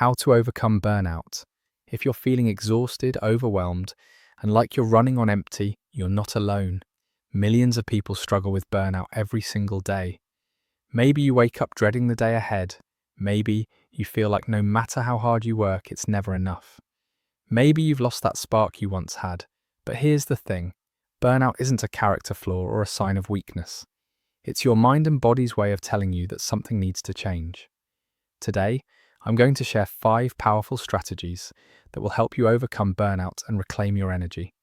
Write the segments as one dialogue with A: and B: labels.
A: how to overcome burnout. If you're feeling exhausted, overwhelmed, and like you're running on empty, you're not alone. Millions of people struggle with burnout every single day. Maybe you wake up dreading the day ahead. Maybe you feel like no matter how hard you work, it's never enough. Maybe you've lost that spark you once had. But here's the thing. Burnout isn't a character flaw or a sign of weakness. It's your mind and body's way of telling you that something needs to change. Today, I'm going to share 5 powerful strategies that will help you overcome burnout and reclaim your energy.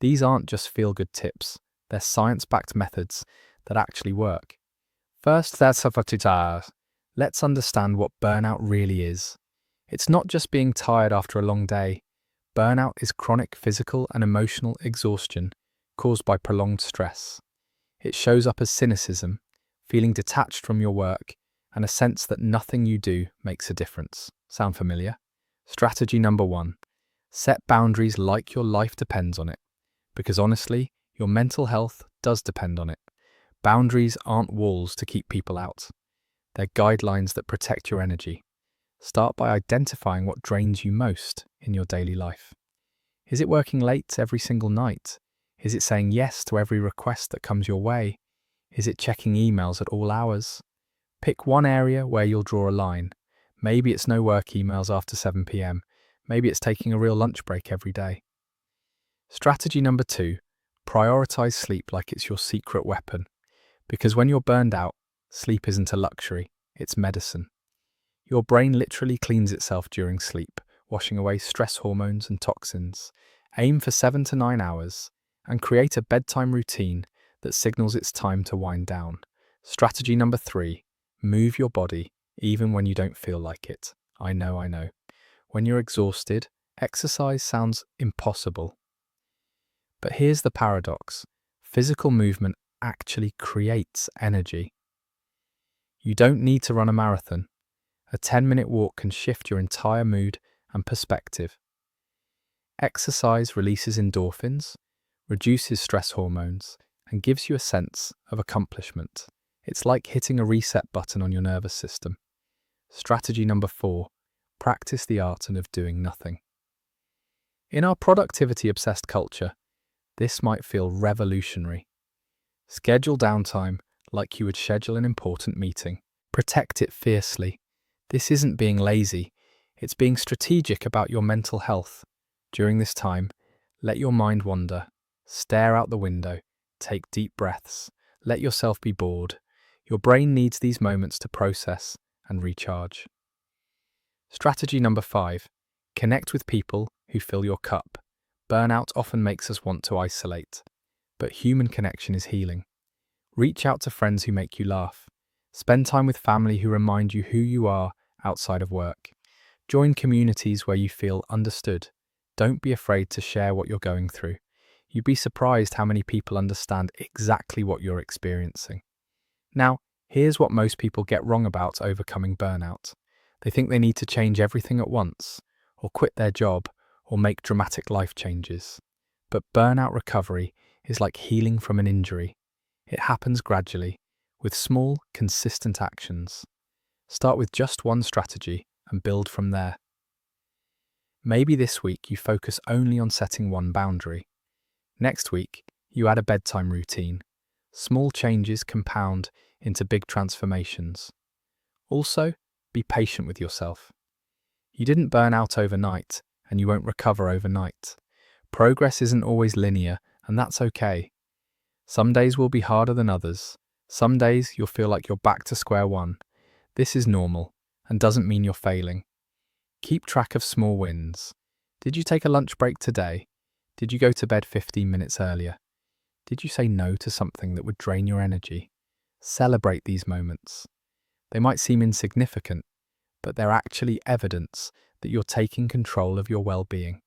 A: These aren't just feel-good tips. They're science-backed methods that actually work. First, let's understand what burnout really is. It's not just being tired after a long day. Burnout is chronic physical and emotional exhaustion caused by prolonged stress. It shows up as cynicism, feeling detached from your work, and a sense that nothing you do makes a difference. Sound familiar? Strategy number 1. Set boundaries like your life depends on it. Because honestly, your mental health does depend on it. Boundaries aren't walls to keep people out. They're guidelines that protect your energy. Start by identifying what drains you most in your daily life. Is it working late every single night? Is it saying yes to every request that comes your way? Is it checking emails at all hours? Pick one area where you'll draw a line. Maybe it's no work emails after 7 p.m. Maybe it's taking a real lunch break every day. Strategy number 2. Prioritize sleep like it's your secret weapon. Because when you're burned out, sleep isn't a luxury, it's medicine. Your brain literally cleans itself during sleep, washing away stress hormones and toxins. Aim for 7 to 9 hours and create a bedtime routine that signals it's time to wind down. Strategy number 3. Move your body even when you don't feel like it. I know. When you're exhausted, exercise sounds impossible. But here's the paradox. Physical movement actually creates energy. You don't need to run a marathon. A 10-minute walk can shift your entire mood and perspective. Exercise releases endorphins, reduces stress hormones, and gives you a sense of accomplishment. It's like hitting a reset button on your nervous system. Strategy number 4. Practice the art of doing nothing. In our productivity-obsessed culture, this might feel revolutionary. Schedule downtime like you would schedule an important meeting. Protect it fiercely. This isn't being lazy, it's being strategic about your mental health. During this time, let your mind wander. Stare out the window. Take deep breaths. Let yourself be bored. Your brain needs these moments to process and recharge. Strategy number 5. Connect with people who fill your cup. Burnout often makes us want to isolate, but human connection is healing. Reach out to friends who make you laugh. Spend time with family who remind you who you are outside of work. Join communities where you feel understood. Don't be afraid to share what you're going through. You'd be surprised how many people understand exactly what you're experiencing. Now, here's what most people get wrong about overcoming burnout. They think they need to change everything at once, or quit their job, or make dramatic life changes. But burnout recovery is like healing from an injury. It happens gradually, with small, consistent actions. Start with just one strategy and build from there. Maybe this week you focus only on setting one boundary. Next week, you add a bedtime routine. Small changes compound into big transformations. Also, be patient with yourself. You didn't burn out overnight, and you won't recover overnight. Progress isn't always linear, and that's okay. Some days will be harder than others. Some days you'll feel like you're back to square one. This is normal, and doesn't mean you're failing. Keep track of small wins. Did you take a lunch break today? Did you go to bed 15 minutes earlier? Did you say no to something that would drain your energy? Celebrate these moments. They might seem insignificant, but they're actually evidence that you're taking control of your well-being.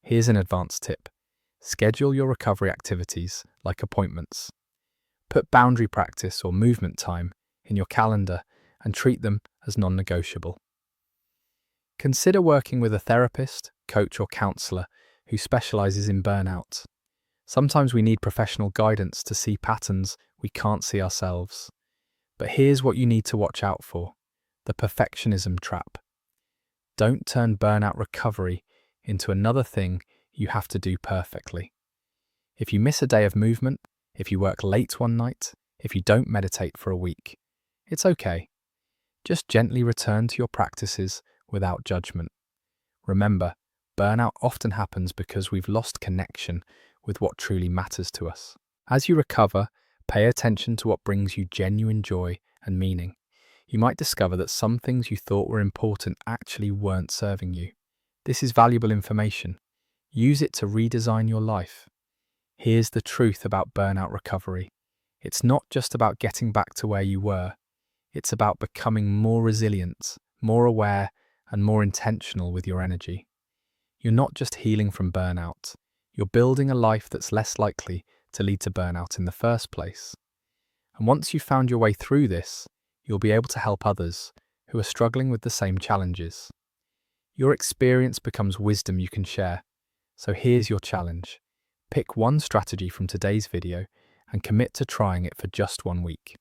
A: Here's an advanced tip. Schedule your recovery activities like appointments. Put boundary practice or movement time in your calendar and treat them as non-negotiable. Consider working with a therapist, coach, or counselor who specializes in burnout. Sometimes we need professional guidance to see patterns we can't see ourselves. But here's what you need to watch out for: the perfectionism trap. Don't turn burnout recovery into another thing you have to do perfectly. If you miss a day of movement, if you work late one night, if you don't meditate for a week, it's okay. Just gently return to your practices without judgment. Remember, burnout often happens because we've lost connection with what truly matters to us. As you recover, pay attention to what brings you genuine joy and meaning. You might discover that some things you thought were important actually weren't serving you. This is valuable information. Use it to redesign your life. Here's the truth about burnout recovery. It's not just about getting back to where you were. It's about becoming more resilient, more aware, and more intentional with your energy. You're not just healing from burnout. You're building a life that's less likely to lead to burnout in the first place. And once you've found your way through this, you'll be able to help others who are struggling with the same challenges. Your experience becomes wisdom you can share. So here's your challenge. Pick one strategy from today's video and commit to trying it for just 1 week.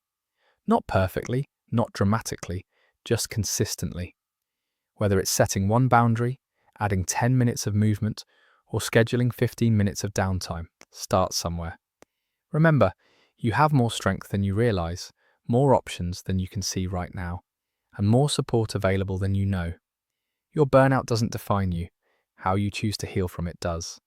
A: Not perfectly, not dramatically, just consistently. Whether it's setting one boundary, adding 10 minutes of movement, or scheduling 15 minutes of downtime, start somewhere. Remember, you have more strength than you realize, more options than you can see right now, and more support available than you know. Your burnout doesn't define you. How you choose to heal from it does.